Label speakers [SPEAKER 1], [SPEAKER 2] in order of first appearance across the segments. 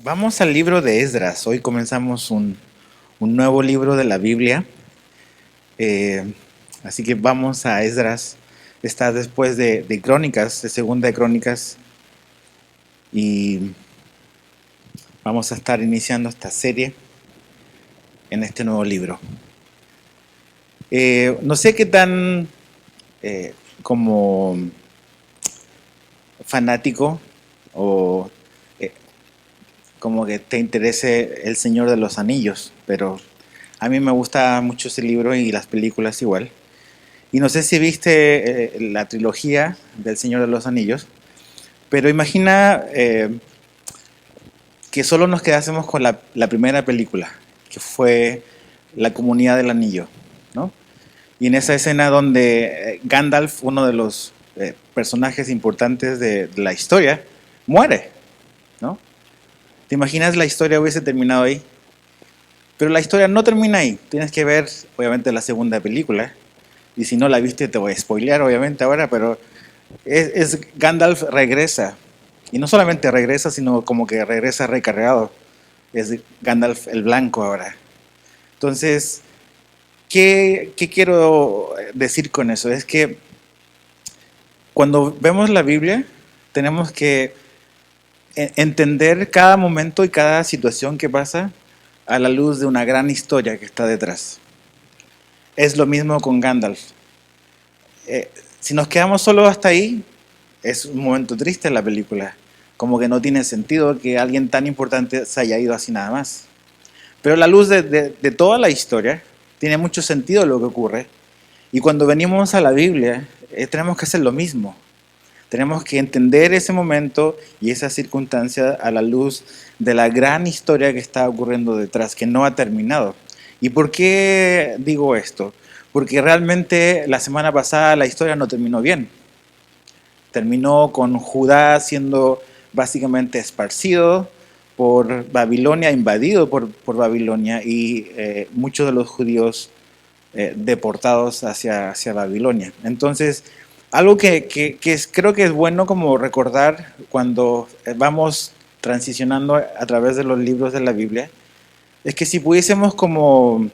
[SPEAKER 1] Vamos al libro de Esdras. Hoy comenzamos un nuevo libro de la Biblia. Eh, así que vamos a Esdras. Está después de Crónicas, de Segunda de Crónicas. Y vamos a estar iniciando esta serie en este nuevo libro. No sé qué tan como fanático o eh, como que te interese El Señor de los Anillos, pero a mí me gusta mucho ese libro y las películas igual. Y no sé si viste la trilogía del Señor de los Anillos, pero imagina que solo nos quedásemos con la primera película, que fue La Comunidad del Anillo, ¿no? Y en esa escena donde Gandalf, uno de los personajes importantes de la historia, muere, ¿no? ¿Te imaginas la historia hubiese terminado ahí? Pero la historia no termina ahí. Tienes que ver, obviamente, la segunda película. Y si no la viste, te voy a spoilear, obviamente, ahora, pero Gandalf regresa. Y no solamente regresa, sino como que regresa recargado. Es Gandalf el Blanco ahora. Entonces, ¿qué quiero decir con eso? Es que cuando vemos la Biblia, tenemos que entender cada momento y cada situación que pasa a la luz de una gran historia que está detrás. Es lo mismo con Gandalf. Si nos quedamos solo hasta ahí, es un momento triste en la película. Como que no tiene sentido que alguien tan importante se haya ido así nada más. Pero a la luz de toda la historia, tiene mucho sentido lo que ocurre. Y cuando venimos a la Biblia, tenemos que hacer lo mismo. Tenemos que entender ese momento y esa circunstancia a la luz de la gran historia que está ocurriendo detrás, que no ha terminado. ¿Y por qué digo esto? Porque realmente la semana pasada la historia no terminó bien. Terminó con Judá siendo básicamente esparcido por Babilonia, invadido por Babilonia y muchos de los judíos deportados hacia Babilonia. Entonces, algo creo que es bueno como recordar cuando vamos transicionando a través de los libros de la Biblia, es que si pudiésemos como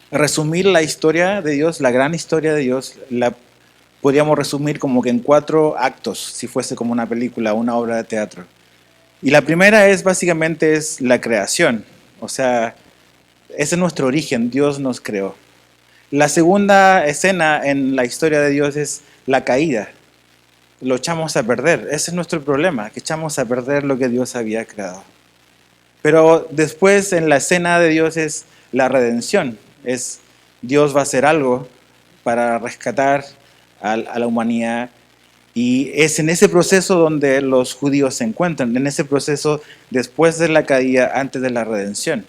[SPEAKER 1] resumir la historia de Dios, la gran historia de Dios, la podríamos resumir como que en 4 actos, si fuese como una película, una obra de teatro. Y la primera es básicamente es la creación, o sea, ese es nuestro origen, Dios nos creó. La segunda escena en la historia de Dios es la caída. Lo echamos a perder. Ese es nuestro problema, que echamos a perder lo que Dios había creado. Pero después en la escena de Dios es la redención. Es Dios va a hacer algo para rescatar a la humanidad. Y es en ese proceso donde los judíos se encuentran, en ese proceso después de la caída, antes de la redención.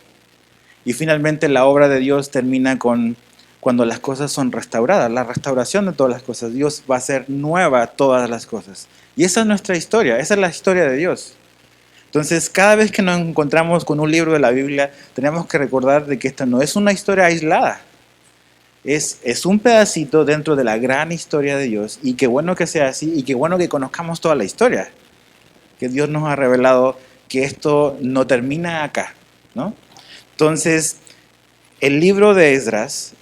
[SPEAKER 1] Y finalmente la obra de Dios termina con cuando las cosas son restauradas, la restauración de todas las cosas. Dios va a hacer nueva todas las cosas. Y esa es nuestra historia, esa es la historia de Dios. Entonces, cada vez que nos encontramos con un libro de la Biblia, tenemos que recordar de que esta no es una historia aislada. Es un pedacito dentro de la gran historia de Dios. Y qué bueno que sea así y qué bueno que conozcamos toda la historia. Que Dios nos ha revelado que esto no termina acá, ¿no? Entonces, el libro de Esdras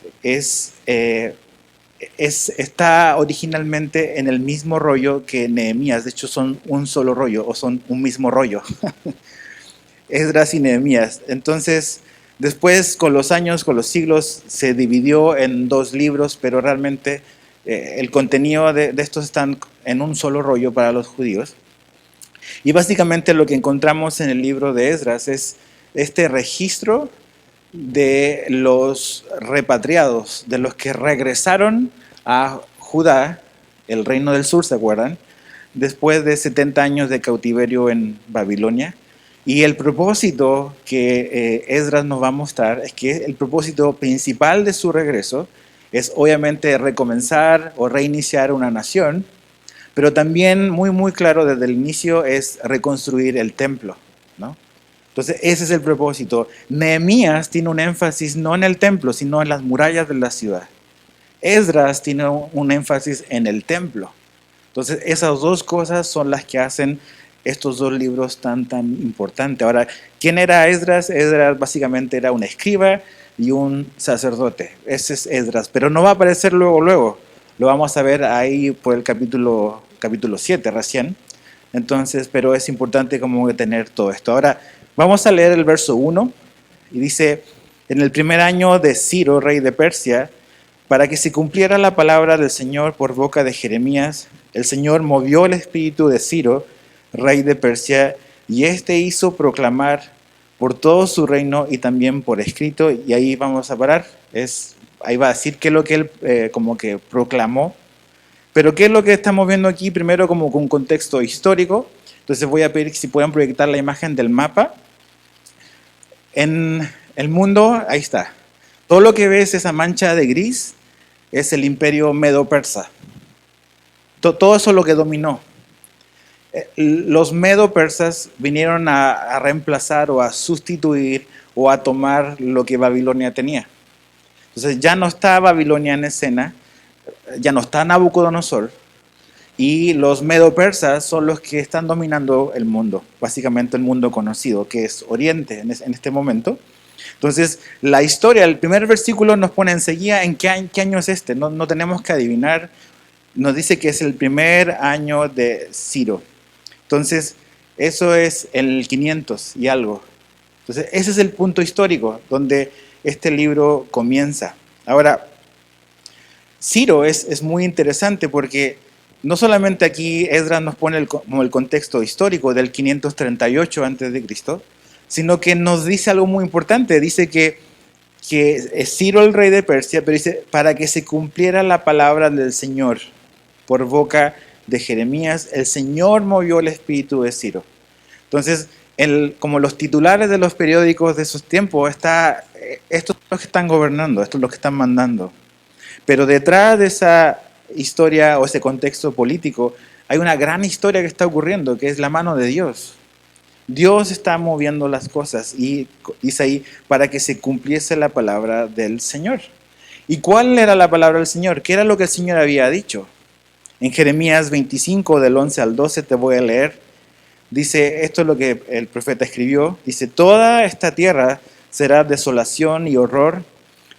[SPEAKER 1] está originalmente en el mismo rollo que Nehemías. De hecho, son un solo rollo o son un mismo rollo. Esdras y Nehemías. Entonces, después, con los años, con los siglos, se dividió en 2 libros, pero realmente el contenido de estos están en un solo rollo para los judíos. Y básicamente lo que encontramos en el libro de Esdras es este registro de los repatriados, de los que regresaron a Judá, el reino del sur, ¿se acuerdan? Después de 70 años de cautiverio en Babilonia. Y el propósito que Esdras nos va a mostrar es que el propósito principal de su regreso es obviamente recomenzar o reiniciar una nación, pero también muy muy claro desde el inicio es reconstruir el templo, ¿no? Entonces ese es el propósito. Nehemías tiene un énfasis no en el templo, sino en las murallas de la ciudad. Esdras tiene un énfasis en el templo. Entonces esas 2 cosas son las que hacen estos dos libros tan importantes. Ahora, ¿quién era Esdras? Esdras básicamente era un escriba y un sacerdote. Ese es Esdras, pero no va a aparecer luego. Lo vamos a ver ahí por el capítulo 7 recién. Entonces, pero es importante como tener todo esto. Ahora, vamos a leer el verso 1 y dice, en el primer año de Ciro, rey de Persia, para que se cumpliera la palabra del Señor por boca de Jeremías, el Señor movió el espíritu de Ciro, rey de Persia, y éste hizo proclamar por todo su reino y también por escrito, y ahí vamos a parar, ahí va a decir qué es lo que él como que proclamó. Pero ¿qué es lo que estamos viendo aquí? Primero como con un contexto histórico. Entonces voy a pedir si pueden proyectar la imagen del mapa. En el mundo, ahí está. Todo lo que ves, esa mancha de gris, es el imperio medo-persa. Todo eso es lo que dominó. Los medo-persas vinieron a reemplazar o a sustituir o a tomar lo que Babilonia tenía. Entonces ya no está Babilonia en escena, ya no está Nabucodonosor, y los medo-persas son los que están dominando el mundo, básicamente el mundo conocido, que es Oriente en este momento. Entonces, la historia, el primer versículo nos pone enseguida en qué año es este, no tenemos que adivinar, nos dice que es el primer año de Ciro. Entonces, eso es el 500 y algo. Entonces, ese es el punto histórico donde este libro comienza. Ahora, Ciro es muy interesante porque no solamente aquí Esdras nos pone como el contexto histórico del 538 a.C., sino que nos dice algo muy importante. Dice que es Ciro el rey de Persia, pero dice, para que se cumpliera la palabra del Señor por boca de Jeremías, el Señor movió el espíritu de Ciro. Entonces, como los titulares de los periódicos de esos tiempos, estos son los que están gobernando, estos son los que están mandando. Pero detrás de esa historia o ese contexto político, hay una gran historia que está ocurriendo, que es la mano de Dios. Dios está moviendo las cosas y dice ahí, para que se cumpliese la palabra del Señor. ¿Y cuál era la palabra del Señor? ¿Qué era lo que el Señor había dicho? En Jeremías 25, del 11 al 12, te voy a leer. Dice, esto es lo que el profeta escribió. Dice, toda esta tierra será desolación y horror,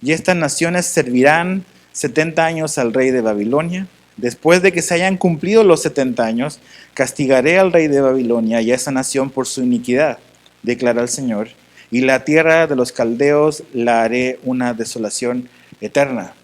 [SPEAKER 1] y estas naciones servirán 70 años al rey de Babilonia. Después de que se hayan cumplido los 70 años, castigaré al rey de Babilonia y a esa nación por su iniquidad, declara el Señor, y la tierra de los caldeos la haré una desolación eterna.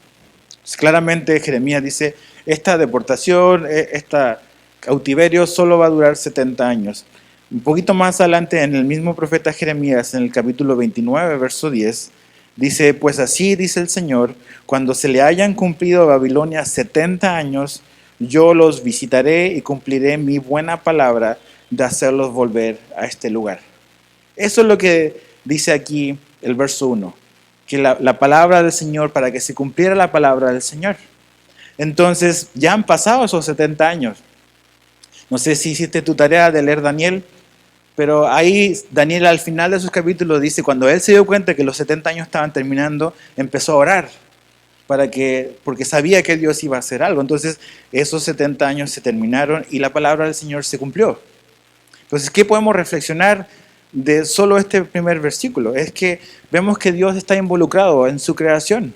[SPEAKER 1] Pues claramente Jeremías dice, esta deportación, este cautiverio solo va a durar 70 años. Un poquito más adelante, en el mismo profeta Jeremías, en el capítulo 29, verso 10, dice, pues así dice el Señor, cuando se le hayan cumplido a Babilonia 70 años, yo los visitaré y cumpliré mi buena palabra de hacerlos volver a este lugar. Eso es lo que dice aquí el verso 1, que la palabra del Señor, para que se cumpliera la palabra del Señor. Entonces, ya han pasado esos 70 años. No sé si hiciste tu tarea de leer Daniel, pero ahí Daniel al final de sus capítulos dice, cuando él se dio cuenta que los 70 años estaban terminando, empezó a orar, porque sabía que Dios iba a hacer algo. Entonces esos 70 años se terminaron y la palabra del Señor se cumplió. Entonces, ¿qué podemos reflexionar de solo este primer versículo? Es que vemos que Dios está involucrado en su creación.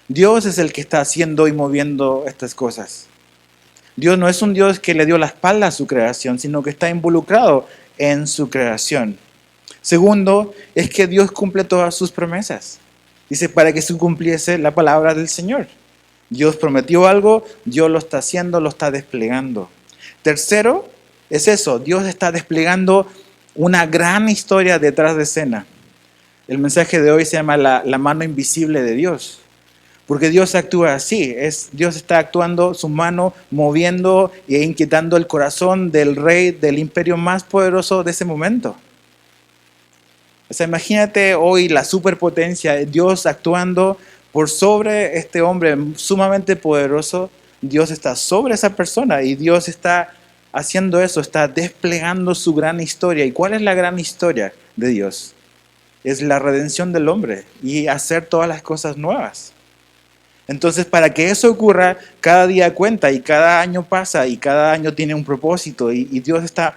[SPEAKER 1] Dios es el que está haciendo y moviendo estas cosas. Dios no es un Dios que le dio la espalda a su creación, sino que está involucrado en su creación. Segundo, es que Dios cumple todas sus promesas. Dice, para que se cumpliese la palabra del Señor. Dios prometió algo, Dios lo está haciendo, lo está desplegando. Tercero, es eso, Dios está desplegando una gran historia detrás de escena. El mensaje de hoy se llama la mano invisible de Dios. Porque Dios actúa así, Dios está actuando, su mano moviendo e inquietando el corazón del rey del imperio más poderoso de ese momento. O sea, imagínate hoy la superpotencia, Dios actuando por sobre este hombre sumamente poderoso. Dios está sobre esa persona y Dios está haciendo eso, está desplegando su gran historia. ¿Y cuál es la gran historia de Dios? Es la redención del hombre y hacer todas las cosas nuevas. Entonces, para que eso ocurra, cada día cuenta y cada año pasa y cada año tiene un propósito y Dios está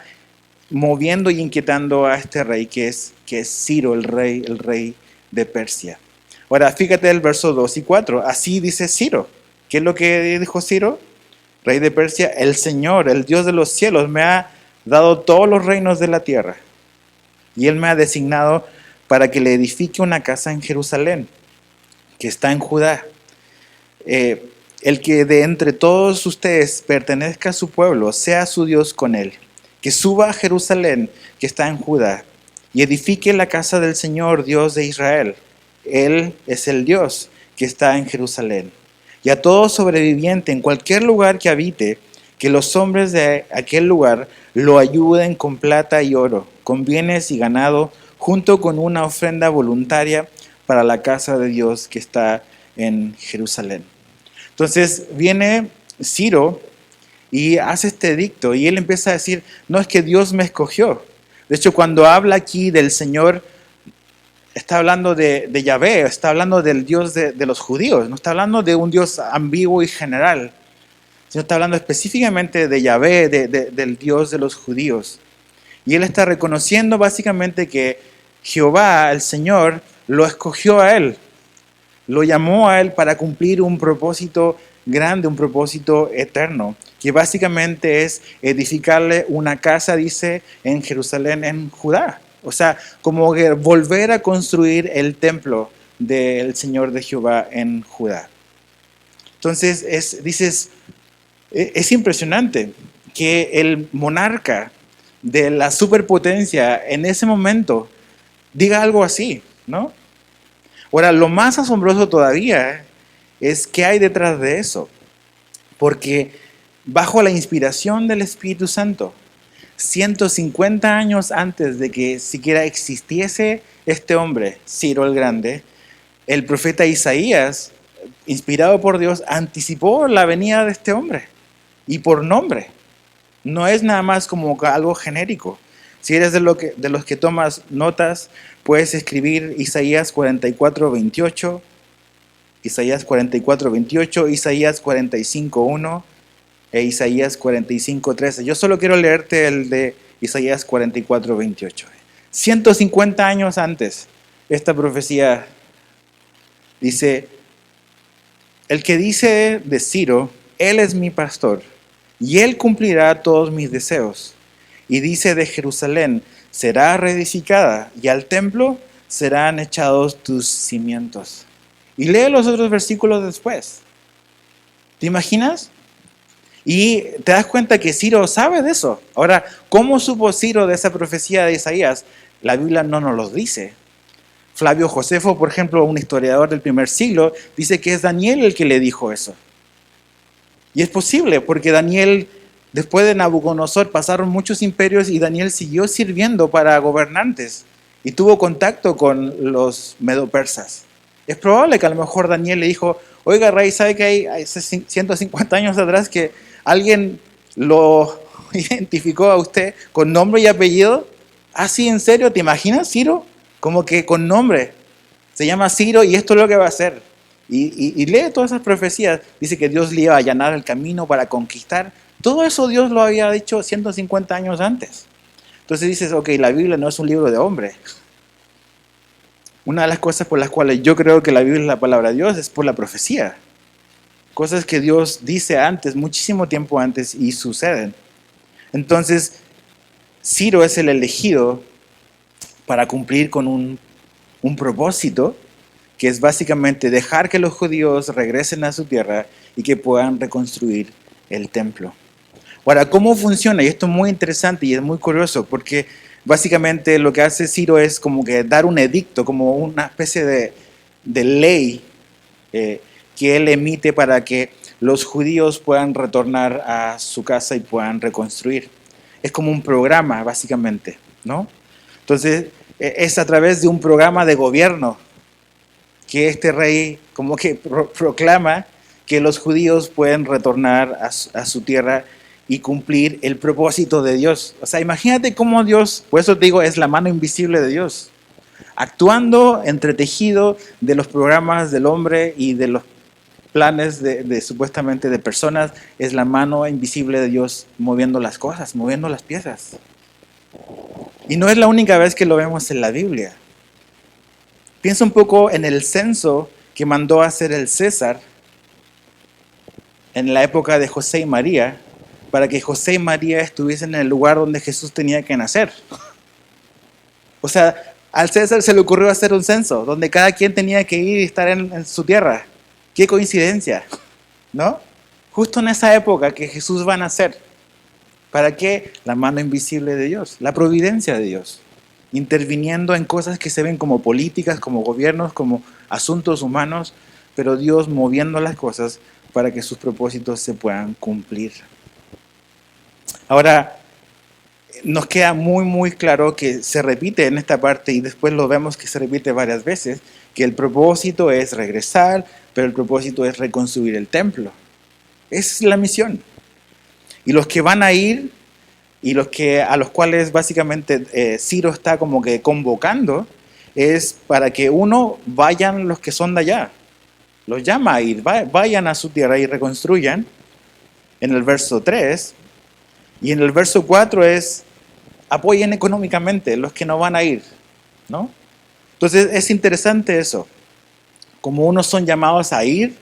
[SPEAKER 1] moviendo y inquietando a este rey que es Ciro, el rey de Persia. Ahora, fíjate el verso 2 y 4. Así dice Ciro. ¿Qué es lo que dijo Ciro? Rey de Persia, el Señor, el Dios de los cielos, me ha dado todos los reinos de la tierra. Y Él me ha designado para que le edifique una casa en Jerusalén, que está en Judá. El que de entre todos ustedes pertenezca a su pueblo, sea su Dios con él. Que suba a Jerusalén, que está en Judá, y edifique la casa del Señor, Dios de Israel. Él es el Dios que está en Jerusalén. Y a todo sobreviviente en cualquier lugar que habite, que los hombres de aquel lugar lo ayuden con plata y oro, con bienes y ganado, junto con una ofrenda voluntaria para la casa de Dios que está en Jerusalén. Entonces viene Ciro y hace este edicto y él empieza a decir, no es que Dios me escogió. De hecho, cuando habla aquí del Señor, está hablando de Yahvé, está hablando del Dios de los judíos, no está hablando de un Dios ambiguo y general, sino está hablando específicamente de Yahvé, del Dios de los judíos. Y él está reconociendo básicamente que Jehová, el Señor, lo escogió a él, lo llamó a él para cumplir un propósito grande, un propósito eterno, que básicamente es edificarle una casa, dice, en Jerusalén, en Judá. O sea, como que volver a construir el templo del Señor de Jehová en Judá. Entonces, es impresionante que el monarca de la superpotencia en ese momento diga algo así, ¿no? Ahora, lo más asombroso todavía es qué hay detrás de eso. Porque bajo la inspiración del Espíritu Santo, 150 años antes de que siquiera existiese este hombre, Ciro el Grande, el profeta Isaías, inspirado por Dios, anticipó la venida de este hombre. Y por nombre. No es nada más como algo genérico. Si eres de los que tomas notas, puedes escribir Isaías 44, 28, Isaías 44, 28, Isaías 45, 1 e Isaías 45, 13. Yo solo quiero leerte el de Isaías 44, 28. 150 años antes, esta profecía dice, el que dice de Ciro, él es mi pastor, y él cumplirá todos mis deseos. Y dice de Jerusalén, será reedificada, y al templo serán echados tus cimientos. Y lee los otros versículos después. ¿Te imaginas? Y te das cuenta que Ciro sabe de eso. Ahora, ¿cómo supo Ciro de esa profecía de Isaías? La Biblia no nos lo dice. Flavio Josefo, por ejemplo, un historiador del primer siglo, dice que es Daniel el que le dijo eso. Y es posible, porque Daniel, después de Nabucodonosor, pasaron muchos imperios y Daniel siguió sirviendo para gobernantes y tuvo contacto con los medo-persas. Es probable que a lo mejor Daniel le dijo, oiga, rey, ¿sabe que hay hace 150 años atrás que alguien lo identificó a usted con nombre y apellido? ¿Ah, sí, en serio? ¿Te imaginas, Ciro? Como que con nombre. Se llama Ciro y esto es lo que va a hacer. Y lee todas esas profecías. Dice que Dios le iba a allanar el camino para conquistar. Todo eso Dios lo había dicho 150 años antes. Entonces dices, ok, la Biblia no es un libro de hombre. Una de las cosas por las cuales yo creo que la Biblia es la palabra de Dios es por la profecía. Cosas que Dios dice antes, muchísimo tiempo antes, y suceden. Entonces, Ciro es el elegido para cumplir con un propósito, que es básicamente dejar que los judíos regresen a su tierra y que puedan reconstruir el templo. Ahora, ¿cómo funciona? Y esto es muy interesante y es muy curioso, porque básicamente lo que hace Ciro es como que dar un edicto, como una especie de ley que él emite para que los judíos puedan retornar a su casa y puedan reconstruir. Es como un programa, básicamente, ¿no? Entonces, es a través de un programa de gobierno que este rey como que proclama que los judíos pueden retornar a su tierra y cumplir el propósito de Dios. O sea, imagínate cómo Dios, por eso te digo, es la mano invisible de Dios, actuando entretejido de los programas del hombre y de los planes supuestamente de personas, es la mano invisible de Dios moviendo las cosas, moviendo las piezas. Y no es la única vez que lo vemos en la Biblia. Piensa un poco en el censo que mandó a hacer el César en la época de José y María, para que José y María estuviesen en el lugar donde Jesús tenía que nacer. O sea, al César se le ocurrió hacer un censo, donde cada quien tenía que ir y estar en su tierra. ¡Qué coincidencia! ¿No? Justo en esa época que Jesús va a nacer. ¿Para qué? La mano invisible de Dios, la providencia de Dios, interviniendo en cosas que se ven como políticas, como gobiernos, como asuntos humanos, pero Dios moviendo las cosas para que sus propósitos se puedan cumplir. Ahora, nos queda muy claro que se repite en esta parte y después lo vemos que se repite varias veces, que el propósito es regresar, pero el propósito es reconstruir el templo. Esa es la misión. Y los que van a ir y a los cuales básicamente Ciro está como que convocando es para que vayan los que son de allá. Los llama a ir, vayan a su tierra y reconstruyan. En el verso 3. Y en el verso 4 es apoyen económicamente los que no van a ir, ¿no? Entonces es interesante eso. Como unos son llamados a ir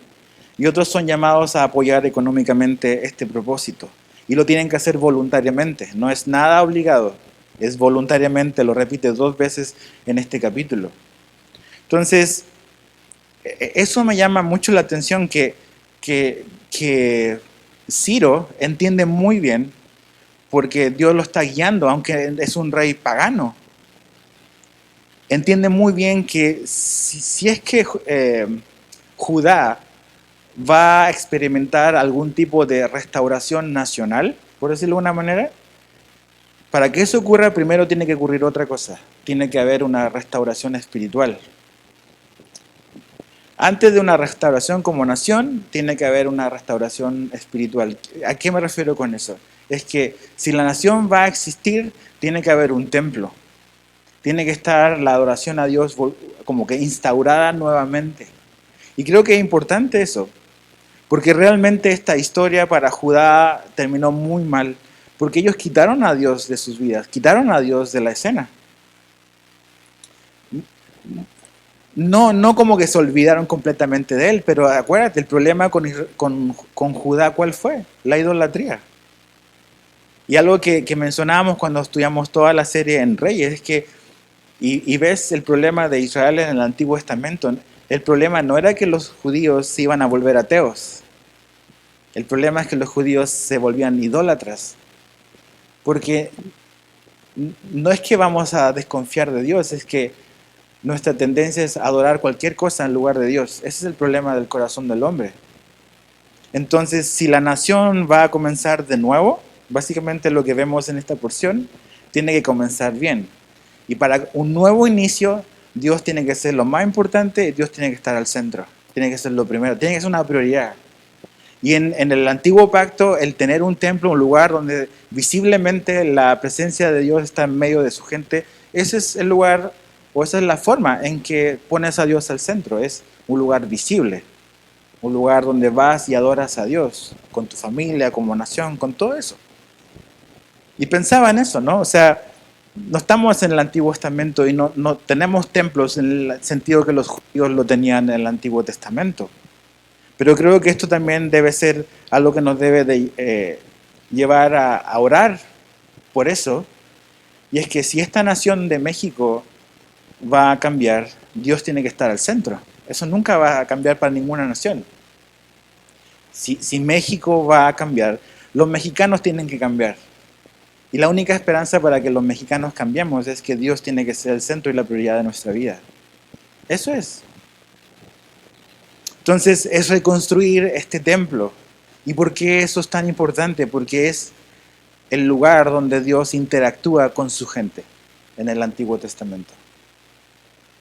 [SPEAKER 1] y otros son llamados a apoyar económicamente este propósito. Y lo tienen que hacer voluntariamente, no es nada obligado, es voluntariamente, lo repite 2 veces en este capítulo. Entonces, eso me llama mucho la atención que Ciro entiende muy bien, porque Dios lo está guiando, aunque es un rey pagano. Entiende muy bien que si es que Judá va a experimentar algún tipo de restauración nacional, por decirlo de una manera, para que eso ocurra, primero tiene que ocurrir otra cosa. Tiene que haber una restauración espiritual. Antes de una restauración como nación, tiene que haber una restauración espiritual. ¿A qué me refiero con eso? Es que si la nación va a existir, tiene que haber un templo. Tiene que estar la adoración a Dios como que instaurada nuevamente. Y creo que es importante eso, porque realmente esta historia para Judá terminó muy mal, porque ellos quitaron a Dios de sus vidas, quitaron a Dios de la escena. No como que se olvidaron completamente de él, pero acuérdate, el problema con Judá, ¿cuál fue? La idolatría. Y algo que mencionábamos cuando estudiamos toda la serie en Reyes es que, y ves el problema de Israel en el Antiguo Testamento, el problema no era que los judíos se iban a volver ateos, el problema es que los judíos se volvían idólatras, porque no es que vamos a desconfiar de Dios, es que nuestra tendencia es adorar cualquier cosa en lugar de Dios. Ese es el problema del corazón del hombre. Entonces, si la nación va a comenzar de nuevo, básicamente lo que vemos en esta porción, tiene que comenzar bien. Y para un nuevo inicio, Dios tiene que ser lo más importante, Dios tiene que estar al centro, tiene que ser lo primero, tiene que ser una prioridad. Y en el antiguo pacto, el tener un templo, un lugar donde visiblemente la presencia de Dios está en medio de su gente, ese es el lugar, o esa es la forma en que pones a Dios al centro, es un lugar visible, un lugar donde vas y adoras a Dios, con tu familia, como nación, con todo eso. Y pensaba en eso, ¿no? O sea, no estamos en el Antiguo Testamento y no tenemos templos en el sentido que los judíos lo tenían en el Antiguo Testamento. Pero creo que esto también debe ser algo que nos debe de, llevar a orar por eso. Y es que si esta nación de México va a cambiar, Dios tiene que estar al centro. Eso nunca va a cambiar para ninguna nación. Si México va a cambiar, los mexicanos tienen que cambiar. Y la única esperanza para que los mexicanos cambiemos es que Dios tiene que ser el centro y la prioridad de nuestra vida. Eso es. Entonces es reconstruir este templo. ¿Y por qué eso es tan importante? Porque es el lugar donde Dios interactúa con su gente en el Antiguo Testamento.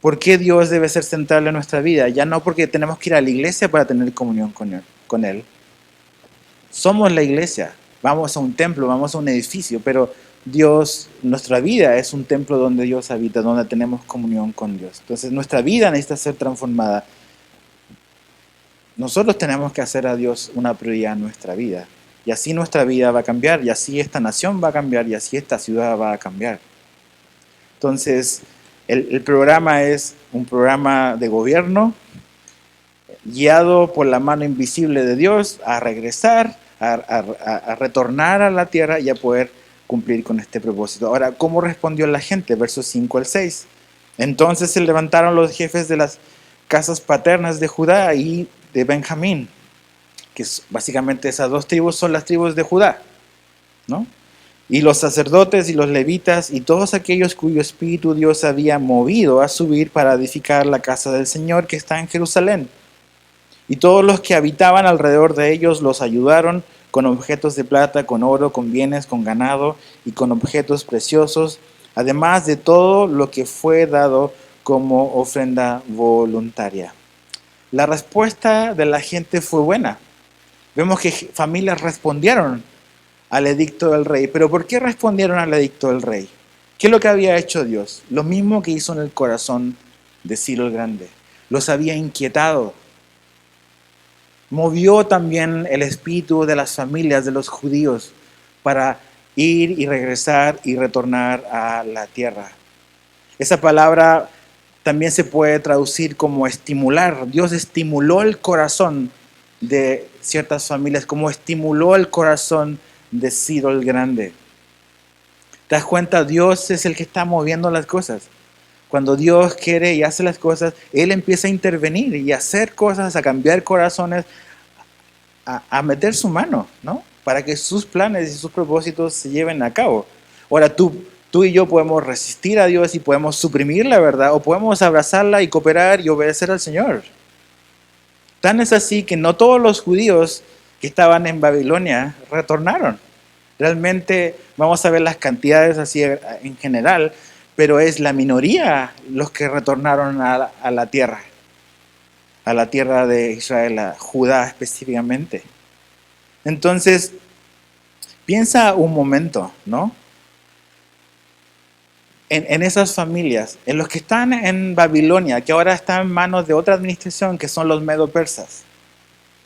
[SPEAKER 1] ¿Por qué Dios debe ser central en nuestra vida? Ya no porque tenemos que ir a la iglesia para tener comunión con Él. Somos la iglesia, vamos a un templo, vamos a un edificio, pero Dios, nuestra vida es un templo donde Dios habita, donde tenemos comunión con Dios. Entonces nuestra vida necesita ser transformada. Nosotros tenemos que hacer a Dios una prioridad en nuestra vida. y así nuestra vida va a cambiar, y así esta nación va a cambiar, y así esta ciudad va a cambiar. Entonces, el programa es un programa de gobierno guiado por la mano invisible de Dios a regresar, a retornar a la tierra y a poder cumplir con este propósito. Ahora, ¿cómo respondió la gente? Versos 5 al 6. Entonces se levantaron los jefes de las casas paternas de Judá y de Benjamín, que básicamente esas dos tribus son las tribus de Judá, ¿no? Y los sacerdotes y los levitas y todos aquellos cuyo espíritu Dios había movido a subir para edificar la casa del Señor que está en Jerusalén. Y todos los que habitaban alrededor de ellos los ayudaron con objetos de plata, con oro, con bienes, con ganado y con objetos preciosos, además de todo lo que fue dado como ofrenda voluntaria. La respuesta de la gente fue buena. Vemos que familias respondieron al edicto del rey. ¿Pero por qué respondieron al edicto del rey? ¿Qué es lo que había hecho Dios? Lo mismo que hizo en el corazón de Ciro el Grande. Los había inquietado. Movió también el espíritu de las familias de los judíos para ir y regresar y retornar a la tierra. Esa palabra también se puede traducir como estimular. Dios estimuló el corazón de ciertas familias, como estimuló el corazón de Ciro el Grande. ¿Te das cuenta? Dios es el que está moviendo las cosas. Cuando Dios quiere y hace las cosas, Él empieza a intervenir y a hacer cosas, a cambiar corazones, a meter su mano, ¿no? Para que sus planes y sus propósitos se lleven a cabo. Ahora tú y yo podemos resistir a Dios y podemos suprimir la verdad, o podemos abrazarla y cooperar y obedecer al Señor. Tan es así que no todos los judíos que estaban en Babilonia retornaron. Realmente vamos a ver las cantidades así en general, pero es la minoría los que retornaron a la tierra de Israel, a Judá específicamente. Entonces, piensa un momento, ¿no? En esas familias, en los que están en Babilonia, que ahora están en manos de otra administración, que son los medo-persas.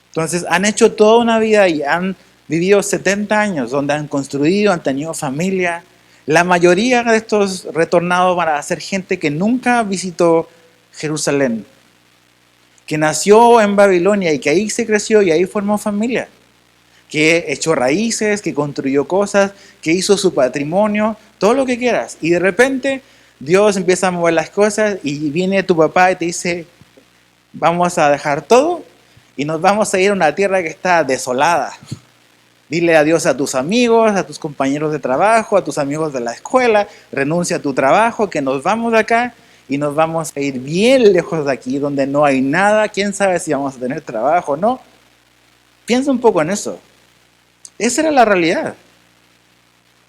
[SPEAKER 1] Entonces, han hecho toda una vida y han vivido 70 años, donde han construido, han tenido familia. La mayoría de estos retornados van a ser gente que nunca visitó Jerusalén, que nació en Babilonia y que ahí se creció y ahí formó familia, que echó raíces, que construyó cosas, que hizo su patrimonio, todo lo que quieras. Y de repente Dios empieza a mover las cosas y viene tu papá y te dice, vamos a dejar todo y nos vamos a ir a una tierra que está desolada. Dile adiós a tus amigos, a tus compañeros de trabajo, a tus amigos de la escuela, renuncia a tu trabajo, que nos vamos de acá y nos vamos a ir bien lejos de aquí, donde no hay nada, quién sabe si vamos a tener trabajo o no. Piensa un poco en eso. Esa era la realidad.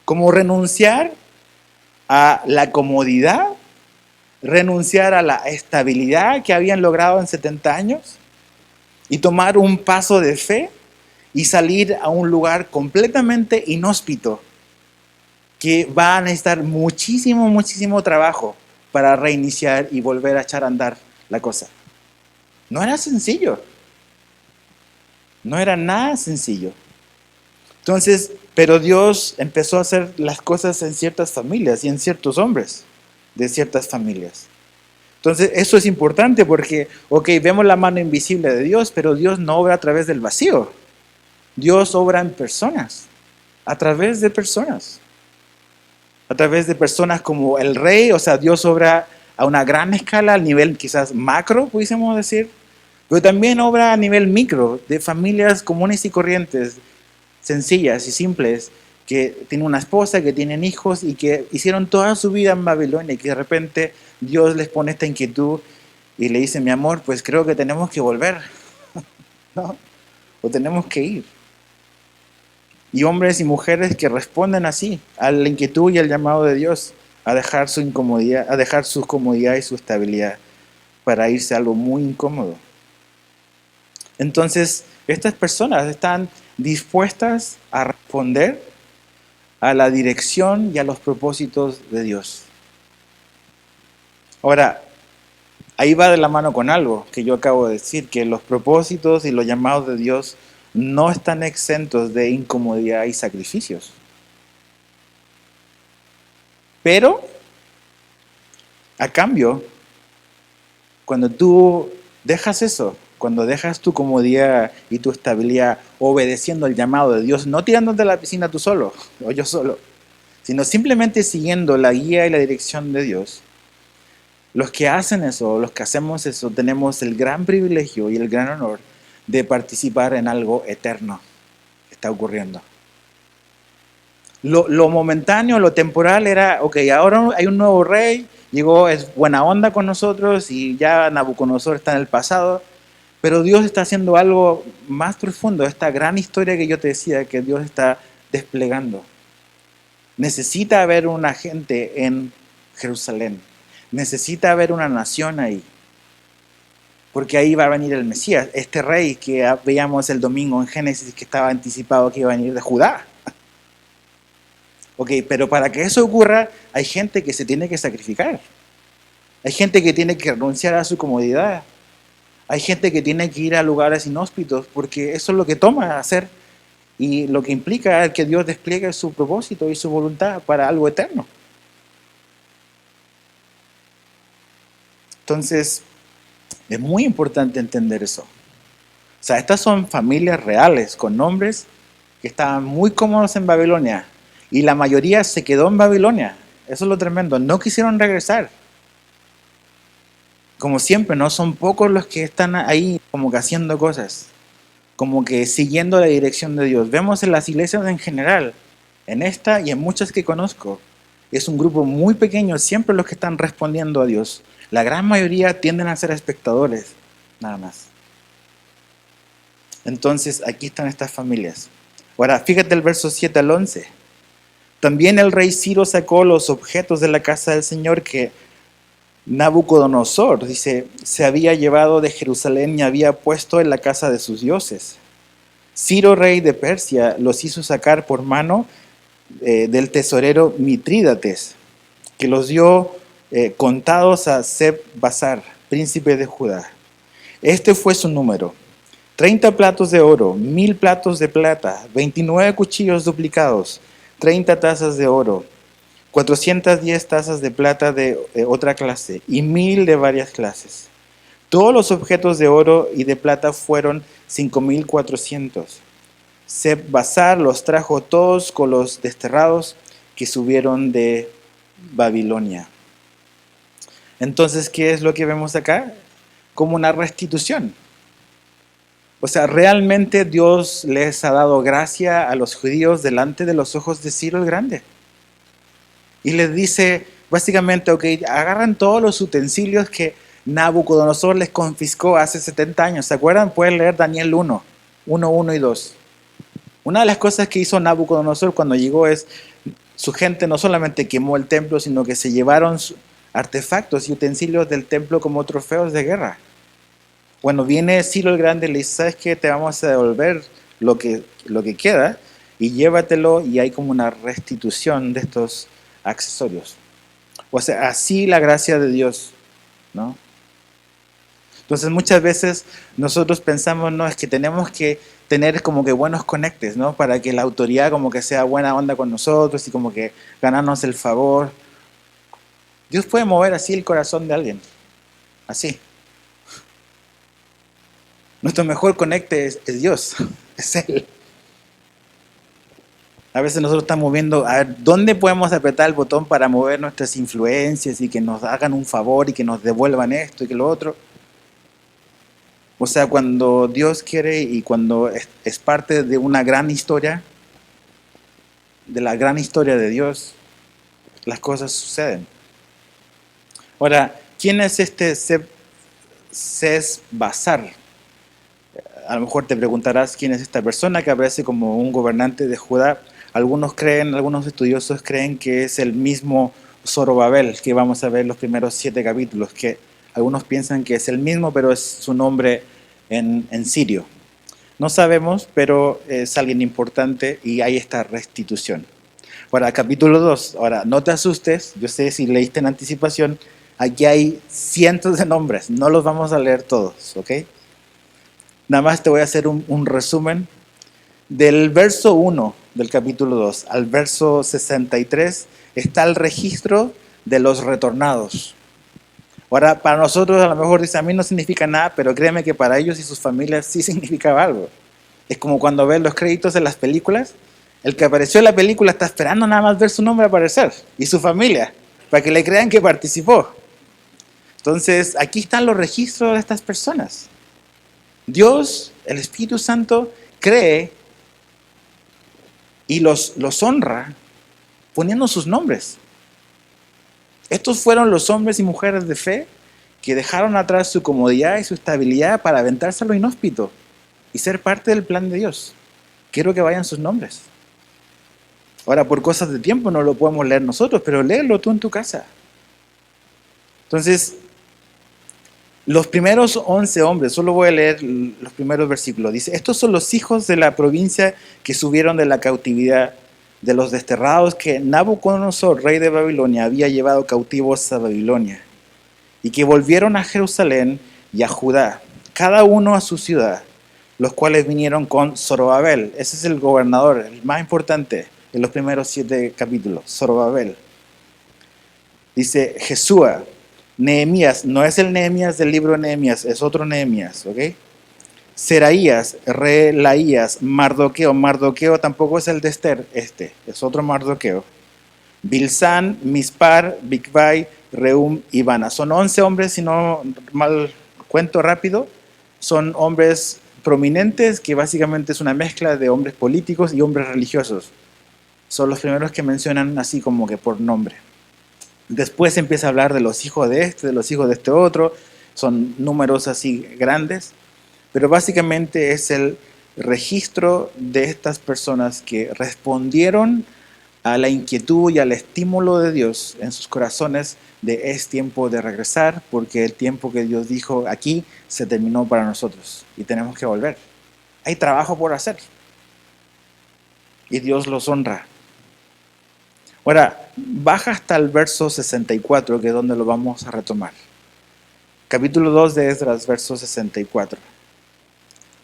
[SPEAKER 1] Como renunciar a la comodidad, renunciar a la estabilidad que habían logrado en 70 años y tomar un paso de fe y salir a un lugar completamente inhóspito que va a necesitar muchísimo, muchísimo trabajo para reiniciar y volver a echar a andar la cosa. No era sencillo. No era nada sencillo. Entonces, pero Dios empezó a hacer las cosas en ciertas familias y en ciertos hombres de ciertas familias. Entonces, eso es importante porque, vemos la mano invisible de Dios, pero Dios no obra a través del vacío. Dios obra en personas, a través de personas. A través de personas como el rey, o sea, Dios obra a una gran escala, al nivel quizás macro, pudiésemos decir, pero también obra a nivel micro, de familias comunes y corrientes, sencillas y simples, que tienen una esposa, que tienen hijos y que hicieron toda su vida en Babilonia y que de repente Dios les pone esta inquietud y le dice, mi amor, pues creo que tenemos que volver, ¿no? O tenemos que ir. Y hombres y mujeres que responden así a la inquietud y al llamado de Dios, a dejar su incomodidad, a dejar su comodidad y su estabilidad para irse a algo muy incómodo. Entonces, estas personas están dispuestas a responder a la dirección y a los propósitos de Dios. Ahora, ahí va de la mano con algo que yo acabo de decir, que los propósitos y los llamados de Dios no están exentos de incomodidad y sacrificios. Pero, a cambio, cuando tú dejas eso, cuando dejas tu comodidad y tu estabilidad obedeciendo el llamado de Dios, no tirándote a la piscina tú solo o yo solo, sino simplemente siguiendo la guía y la dirección de Dios, los que hacen eso, los que hacemos eso, tenemos el gran privilegio y el gran honor de participar en algo eterno que está ocurriendo. Lo momentáneo, lo temporal era, ok, ahora hay un nuevo rey, llegó, es buena onda con nosotros y ya Nabucodonosor está en el pasado, pero Dios está haciendo algo más profundo, esta gran historia que yo te decía que Dios está desplegando. Necesita haber una gente en Jerusalén, necesita haber una nación ahí, porque ahí va a venir el Mesías, este rey que veíamos el domingo en Génesis que estaba anticipado que iba a venir de Judá. Ok, pero para que eso ocurra, hay gente que se tiene que sacrificar. Hay gente que tiene que renunciar a su comodidad. Hay gente que tiene que ir a lugares inhóspitos, porque eso es lo que toma hacer y lo que implica que Dios despliegue su propósito y su voluntad para algo eterno. Entonces, es muy importante entender eso. O sea, estas son familias reales, con nombres que estaban muy cómodos en Babilonia. Y la mayoría se quedó en Babilonia. Eso es lo tremendo. No quisieron regresar. Como siempre, no son pocos los que están ahí como que haciendo cosas. Como que siguiendo la dirección de Dios. Vemos en las iglesias en general, en esta y en muchas que conozco. Es un grupo muy pequeño, siempre los que están respondiendo a Dios. La gran mayoría tienden a ser espectadores, nada más. Entonces, aquí están estas familias. Ahora, fíjate el verso 7 al 11. También el rey Ciro sacó los objetos de la casa del Señor que Nabucodonosor, dice, se había llevado de Jerusalén y había puesto en la casa de sus dioses. Ciro, rey de Persia, los hizo sacar por mano del tesorero Mitrídates, que los dio contados a Seb-Basar, príncipe de Judá. Este fue su número: 30 platos de oro, 1000 platos de plata, 29 cuchillos duplicados, 30 tazas de oro, 410 tazas de plata de otra clase y 1000 de varias clases. Todos los objetos de oro y de plata fueron 5400. Seb-Basar los trajo todos con los desterrados que subieron de Babilonia. Entonces, ¿qué es lo que vemos acá? Como una restitución. O sea, realmente Dios les ha dado gracia a los judíos delante de los ojos de Ciro el Grande. Y les dice, básicamente, ok, agarran todos los utensilios que Nabucodonosor les confiscó hace 70 años. ¿Se acuerdan? Pueden leer Daniel 1, 1 y 2. Una de las cosas que hizo Nabucodonosor cuando llegó es, su gente no solamente quemó el templo, sino que se llevaron artefactos y utensilios del templo como trofeos de guerra. Bueno, viene Ciro el Grande y le dice, ¿sabes qué? Te vamos a devolver lo que queda y llévatelo, y hay como una restitución de estos accesorios. O sea, así la gracia de Dios, ¿no? Entonces muchas veces nosotros pensamos, no, es que tenemos que tener como que buenos conectes, ¿no? Para que la autoridad como que sea buena onda con nosotros y como que ganarnos el favor. Dios puede mover así el corazón de alguien, así. Nuestro mejor conecte es Dios, es Él. A veces nosotros estamos viendo, a ver, ¿dónde podemos apretar el botón para mover nuestras influencias y que nos hagan un favor y que nos devuelvan esto y que lo otro? O sea, cuando Dios quiere y cuando es parte de una gran historia, de la gran historia de Dios, las cosas suceden. Ahora, ¿quién es este Seb-Basar? A lo mejor te preguntarás quién es esta persona que aparece como un gobernante de Judá. Algunos estudiosos creen que es el mismo Zorobabel, que vamos a ver los primeros 7 capítulos, que algunos piensan que es el mismo, pero es su nombre en sirio. No sabemos, pero es alguien importante y hay esta restitución. Ahora, capítulo 2. Ahora, no te asustes, yo sé si leíste en anticipación, aquí hay cientos de nombres, no los vamos a leer todos, ¿ok? Nada más te voy a hacer un resumen Del verso 1 del capítulo 2 al verso 63 está el registro de los retornados. Ahora, para nosotros a lo mejor dice, a mí no significa nada, pero créeme que para ellos y sus familias sí significaba algo. Es como cuando ven los créditos de las películas, el que apareció en la película está esperando nada más ver su nombre aparecer y su familia, para que le crean que participó. Entonces, aquí están los registros de estas personas. Dios, el Espíritu Santo, cree y los honra poniendo sus nombres. Estos fueron los hombres y mujeres de fe que dejaron atrás su comodidad y su estabilidad para aventarse a lo inhóspito y ser parte del plan de Dios. Quiero que vayan sus nombres. Ahora, por cosas de tiempo no lo podemos leer nosotros, pero léelo tú en tu casa. Entonces, los primeros 11 hombres, solo voy a leer los primeros versículos. Dice, estos son los hijos de la provincia que subieron de la cautividad, de los desterrados que Nabucodonosor, rey de Babilonia, había llevado cautivos a Babilonia, y que volvieron a Jerusalén y a Judá, cada uno a su ciudad, los cuales vinieron con Zorobabel. Ese es el gobernador, el más importante en los primeros 7 capítulos, Zorobabel. Dice Jesúa, Nehemías, no es el Nehemías del libro de Nehemías, es otro Nehemías, ¿ok? Seraías, Relaías, Mardoqueo. Mardoqueo tampoco es el de Esther, es otro Mardoqueo. Bilsán, Mispar, Bigvai, Reum y Bana. Son 11 hombres, si no mal cuento rápido, son hombres prominentes que básicamente es una mezcla de hombres políticos y hombres religiosos. Son los primeros que mencionan así como que por nombre. Después empieza a hablar de los hijos de los hijos de este otro, son números así grandes, pero básicamente es el registro de estas personas que respondieron a la inquietud y al estímulo de Dios en sus corazones de es tiempo de regresar, porque el tiempo que Dios dijo aquí se terminó para nosotros y tenemos que volver. Hay trabajo por hacer y Dios los honra. Ahora, baja hasta el verso 64, que es donde lo vamos a retomar. Capítulo 2 de Esdras, verso 64.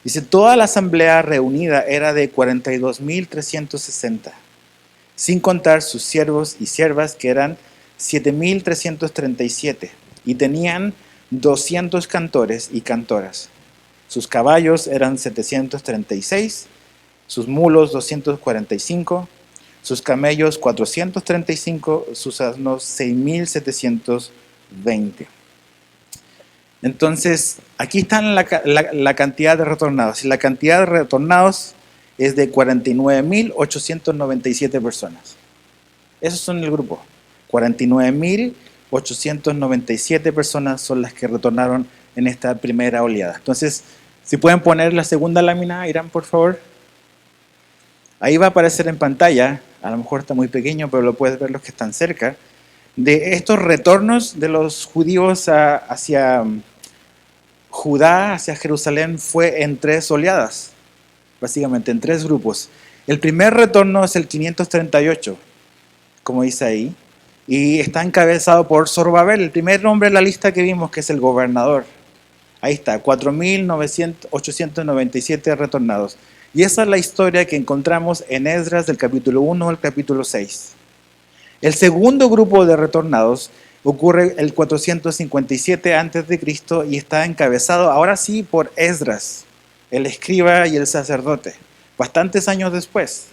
[SPEAKER 1] Dice, toda la asamblea reunida era de 42.360, sin contar sus siervos y siervas, que eran 7.337, y tenían 200 cantores y cantoras. Sus caballos eran 736, sus mulos 245, sus camellos 435, sus asnos 6.720. Entonces, aquí están la cantidad de retornados. Y la cantidad de retornados es de 49.897 personas. Esos son el grupo. 49.897 personas son las que retornaron en esta primera oleada. Entonces, si pueden poner la segunda lámina, Irán, por favor. Ahí va a aparecer en pantalla, a lo mejor está muy pequeño, pero lo puedes ver los que están cerca, de estos retornos de los judíos hacia Judá, hacia Jerusalén, fue en 3 oleadas, básicamente en 3 grupos. El primer retorno es el 538, como dice ahí, y está encabezado por Zorobabel, el primer nombre en la lista que vimos, que es el gobernador. Ahí está, 4.897 retornados. Y esa es la historia que encontramos en Esdras del capítulo 1 al capítulo 6. El segundo grupo de retornados ocurre el 457 a.C. y está encabezado ahora sí por Esdras, el escriba y el sacerdote, bastantes años después.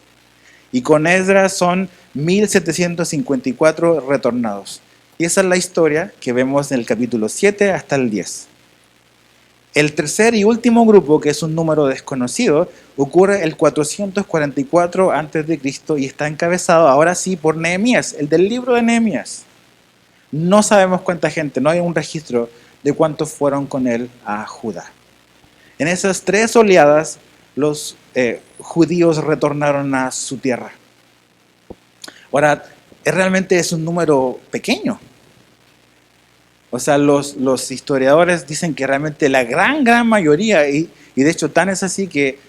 [SPEAKER 1] Y con Esdras son 1.754 retornados. Y esa es la historia que vemos en el capítulo 7 hasta el 10. El tercer y último grupo, que es un número desconocido, ocurre el 444 a.C. y está encabezado ahora sí por Nehemías, el del libro de Nehemías. No sabemos cuánta gente, no hay un registro de cuántos fueron con él a Judá. En esas 3 oleadas, los judíos retornaron a su tierra. Ahora, realmente es un número pequeño. O sea, los historiadores dicen que realmente la gran mayoría, y de hecho tan es así que,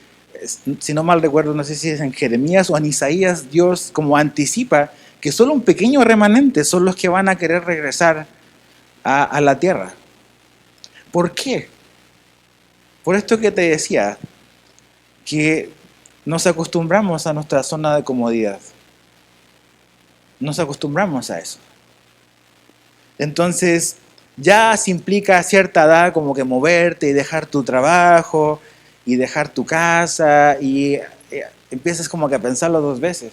[SPEAKER 1] si no mal recuerdo, no sé si es en Jeremías o en Isaías, Dios como anticipa que solo un pequeño remanente son los que van a querer regresar a la tierra. ¿Por qué? Por esto que te decía, que nos acostumbramos a nuestra zona de comodidad. Nos acostumbramos a eso. Entonces, ya se implica a cierta edad como que moverte y dejar tu trabajo y dejar tu casa y empiezas como que a pensarlo dos veces.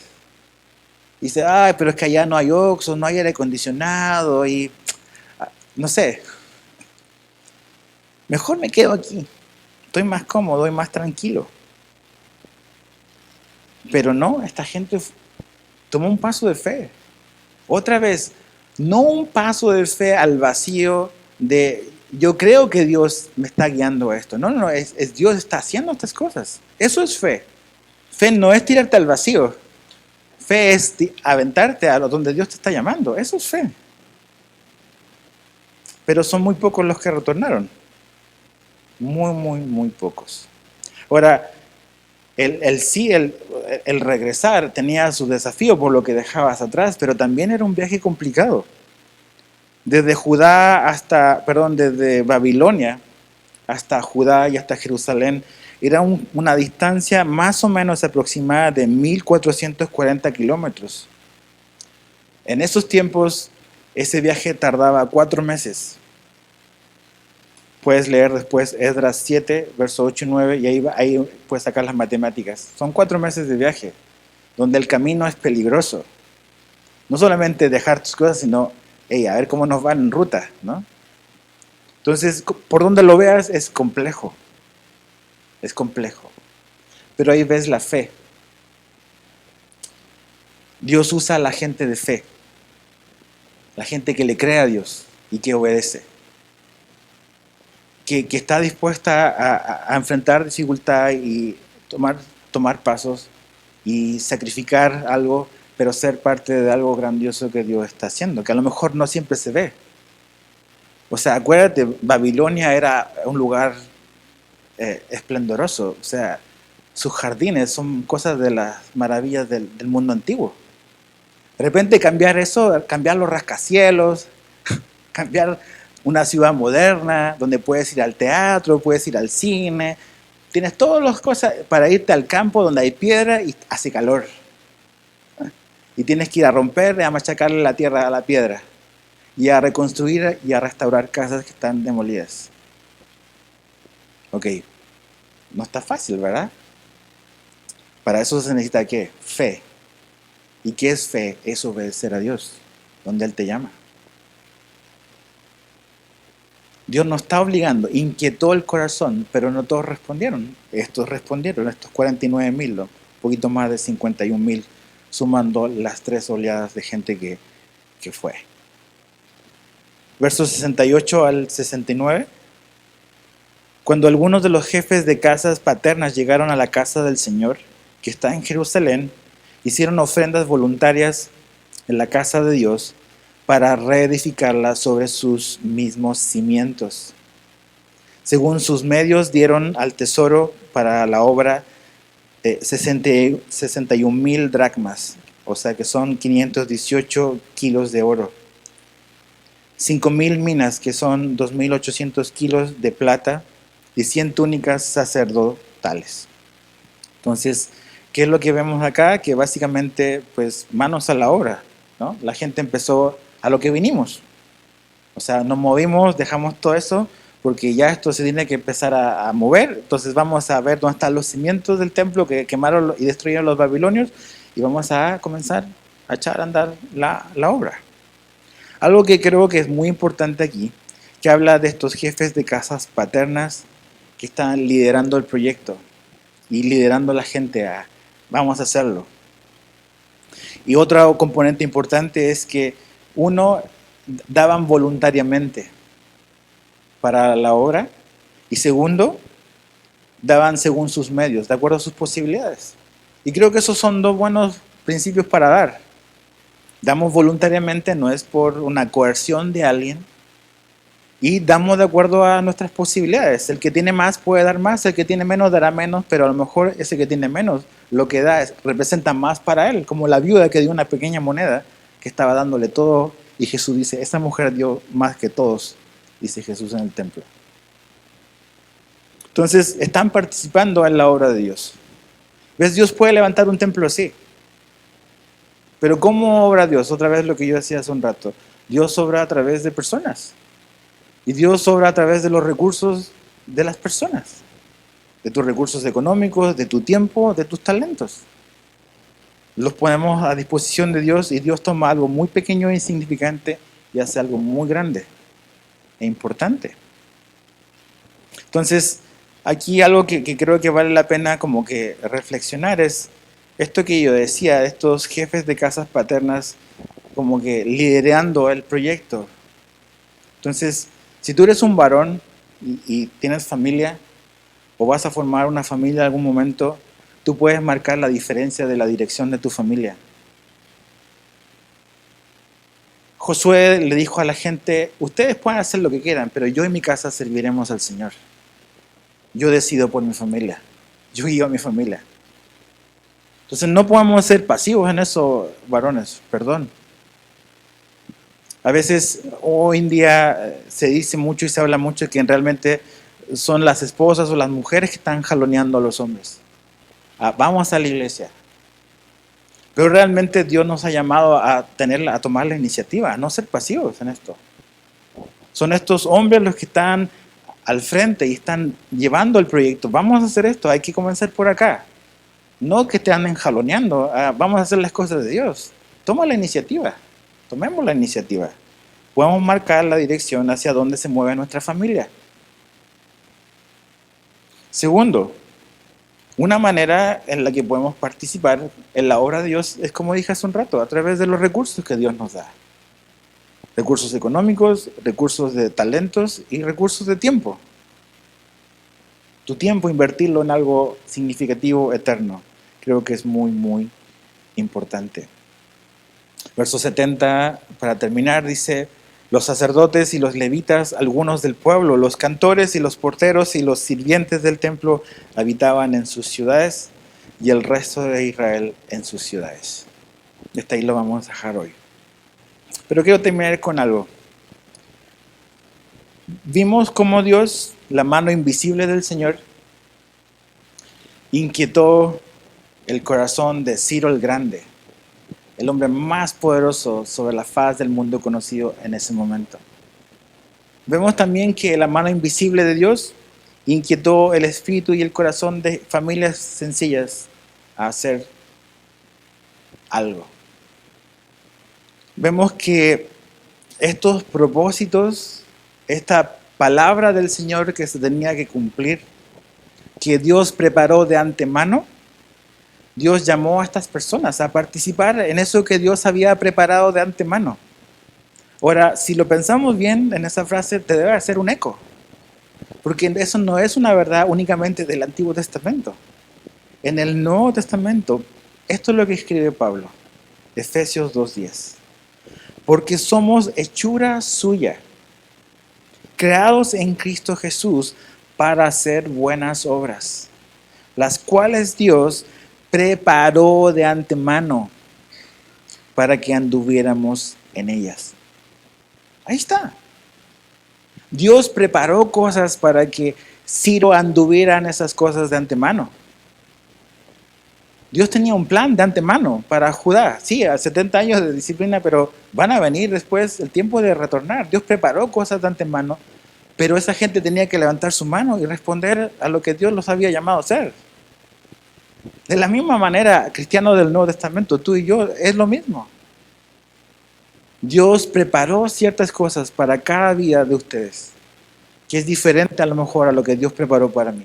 [SPEAKER 1] Y dices, ay, pero es que allá no hay Oxxo, no hay aire acondicionado y no sé, mejor me quedo aquí. Estoy más cómodo y más tranquilo. Pero no, esta gente tomó un paso de fe. Otra vez, no un paso de fe al vacío de yo creo que Dios me está guiando a esto. No, no, no, es Dios está haciendo estas cosas. Eso es fe. Fe no es tirarte al vacío. Fe es aventarte a donde Dios te está llamando. Eso es fe. Pero son muy pocos los que retornaron. Muy, muy, muy pocos. Ahora, el regresar tenía su desafío por lo que dejabas atrás, pero también era un viaje complicado. Desde Babilonia hasta Judá y hasta Jerusalén, era una distancia más o menos aproximada de 1440 kilómetros. En esos tiempos, ese viaje tardaba 4 meses. Puedes leer después Esdras 7, verso 8 y 9, y ahí puedes sacar las matemáticas. Son 4 meses de viaje, donde el camino es peligroso. No solamente dejar tus cosas, sino, a ver cómo nos van en ruta, ¿no? Entonces, por donde lo veas, es complejo. Es complejo. Pero ahí ves la fe. Dios usa a la gente de fe. La gente que le cree a Dios y que obedece. Que está dispuesta a enfrentar dificultad y tomar pasos y sacrificar algo, pero ser parte de algo grandioso que Dios está haciendo, que a lo mejor no siempre se ve. O sea, acuérdate, Babilonia era un lugar esplendoroso, o sea, sus jardines son cosas de las maravillas del mundo antiguo. De repente cambiar eso, cambiar los rascacielos, cambiar una ciudad moderna, donde puedes ir al teatro, puedes ir al cine, tienes todas las cosas para irte al campo donde hay piedra y hace calor. Y tienes que ir a romper y a machacarle la tierra a la piedra. Y a reconstruir y a restaurar casas que están demolidas. Ok, no está fácil, ¿verdad? Para eso se necesita ¿qué? Fe. ¿Y qué es fe? Es obedecer a Dios, donde Él te llama. Dios nos está obligando, inquietó el corazón, pero no todos respondieron. Estos 49,000, un poquito más de 51,000, sumando las 3 oleadas de gente que fue. Versos 68 al 69. Cuando algunos de los jefes de casas paternas llegaron a la casa del Señor, que está en Jerusalén, hicieron ofrendas voluntarias en la casa de Dios para reedificarla sobre sus mismos cimientos. Según sus medios, dieron al tesoro para la obra 61,000 dracmas, o sea que son 518 kilos de oro. 5,000 minas, que son 2,800 kilos de plata, y 100 túnicas sacerdotales. Entonces, ¿qué es lo que vemos acá? Que básicamente, pues, manos a la obra, ¿no? La gente empezó a lo que vinimos. O sea, nos movimos, dejamos todo eso, porque ya esto se tiene que empezar a mover. Entonces vamos a ver dónde están los cimientos del templo que quemaron y destruyeron los babilonios, y vamos a comenzar a echar a andar la obra. Algo que creo que es muy importante aquí, que habla de estos jefes de casas paternas que están liderando el proyecto y liderando a la gente a vamos a hacerlo. Y otro componente importante es que uno, daban voluntariamente para la obra, y segundo, daban según sus medios, de acuerdo a sus posibilidades. Y creo que esos son 2 buenos principios para dar. Damos voluntariamente, no es por una coerción de alguien, y damos de acuerdo a nuestras posibilidades. El que tiene más puede dar más, el que tiene menos dará menos, pero a lo mejor ese que tiene menos lo que da representa más para él, como la viuda que dio una pequeña moneda que estaba dándole todo, y Jesús dice, esa mujer dio más que todos, dice Jesús en el templo. Entonces están participando en la obra de Dios. ¿Ves? Dios puede levantar un templo así. Pero ¿cómo obra Dios? Otra vez lo que yo decía hace un rato. Dios obra a través de personas. Y Dios obra a través de los recursos de las personas. De tus recursos económicos, de tu tiempo, de tus talentos. Los ponemos a disposición de Dios y Dios toma algo muy pequeño e insignificante y hace algo muy grande e importante. Entonces, aquí algo que creo que vale la pena como que reflexionar es esto que yo decía, estos jefes de casas paternas como que liderando el proyecto. Entonces, si tú eres un varón y tienes familia o vas a formar una familia en algún momento, tú puedes marcar la diferencia de la dirección de tu familia. Josué le dijo a la gente, ustedes pueden hacer lo que quieran, pero yo y mi casa serviremos al Señor. Yo decido por mi familia. Yo guío a mi familia. Entonces no podemos ser pasivos en eso, varones, perdón. A veces hoy en día se dice mucho y se habla mucho que realmente son las esposas o las mujeres que están jaloneando a los hombres. Vamos a la iglesia. Pero realmente Dios nos ha llamado a tomar la iniciativa, a no ser pasivos en esto. Son estos hombres los que están al frente y están llevando el proyecto. Vamos a hacer esto, hay que comenzar por acá. No que te anden jaloneando, vamos a hacer las cosas de Dios. Toma la iniciativa, tomemos la iniciativa. Podemos marcar la dirección hacia dónde se mueve nuestra familia. Segundo, una manera en la que podemos participar en la obra de Dios es, como dije hace un rato, a través de los recursos que Dios nos da. Recursos económicos, recursos de talentos y recursos de tiempo. Tu tiempo, invertirlo en algo significativo, eterno, creo que es muy, muy importante. Verso 70, para terminar, dice: los sacerdotes y los levitas, algunos del pueblo, los cantores y los porteros y los sirvientes del templo habitaban en sus ciudades y el resto de Israel en sus ciudades. Y hasta ahí lo vamos a dejar hoy. Pero quiero terminar con algo. Vimos cómo Dios, la mano invisible del Señor, inquietó el corazón de Ciro el Grande, el hombre más poderoso sobre la faz del mundo conocido en ese momento. Vemos también que la mano invisible de Dios inquietó el espíritu y el corazón de familias sencillas a hacer algo. Vemos que estos propósitos, esta palabra del Señor que se tenía que cumplir, que Dios preparó de antemano, Dios llamó a estas personas a participar en eso que Dios había preparado de antemano. Ahora, si lo pensamos bien en esa frase, te debe hacer un eco, porque eso no es una verdad únicamente del Antiguo Testamento. En el Nuevo Testamento, esto es lo que escribe Pablo, Efesios 2:10. Porque somos hechura suya, creados en Cristo Jesús para hacer buenas obras, las cuales Dios preparó de antemano para que anduviéramos en ellas. Ahí está. Dios preparó cosas para que Ciro anduviera en esas cosas de antemano. Dios tenía un plan de antemano para Judá. Sí, a 70 años de disciplina, pero van a venir después el tiempo de retornar. Dios preparó cosas de antemano, pero esa gente tenía que levantar su mano y responder a lo que Dios los había llamado a hacer. De la misma manera, cristianos del Nuevo Testamento, tú y yo, es lo mismo. Dios preparó ciertas cosas para cada vida de ustedes, que es diferente a lo mejor a lo que Dios preparó para mí.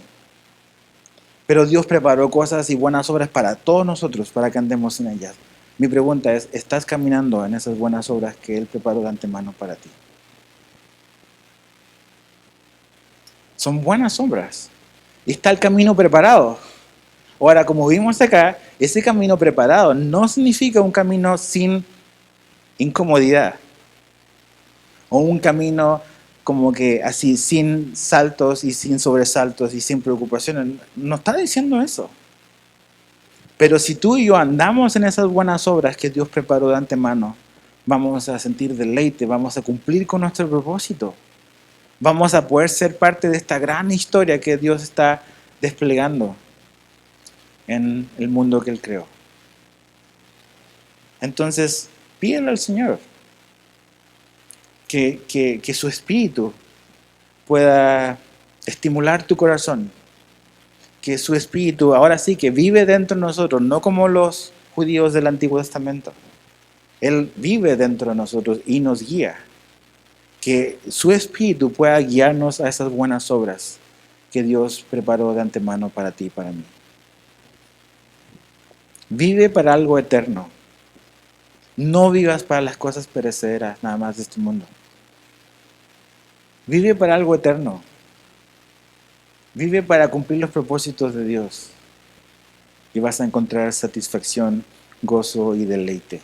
[SPEAKER 1] Pero Dios preparó cosas y buenas obras para todos nosotros, para que andemos en ellas. Mi pregunta es, ¿estás caminando en esas buenas obras que Él preparó de antemano para ti? Son buenas obras. Y está el camino preparado. Ahora, como vimos acá, ese camino preparado no significa un camino sin incomodidad. O un camino como que así, sin saltos y sin sobresaltos y sin preocupaciones. No está diciendo eso. Pero si tú y yo andamos en esas buenas obras que Dios preparó de antemano, vamos a sentir deleite, vamos a cumplir con nuestro propósito. Vamos a poder ser parte de esta gran historia que Dios está desplegando. en el mundo que Él creó. Entonces, pídele al Señor que su espíritu pueda estimular tu corazón, que su espíritu ahora sí que vive dentro de nosotros, no como los judíos del Antiguo Testamento. Él vive dentro de nosotros y nos guía. Que su espíritu pueda guiarnos a esas buenas obras que Dios preparó de antemano para ti y para mí. Vive para algo eterno. No vivas para las cosas perecederas nada más de este mundo. Vive para algo eterno. Vive para cumplir los propósitos de Dios. Y vas a encontrar satisfacción, gozo y deleite.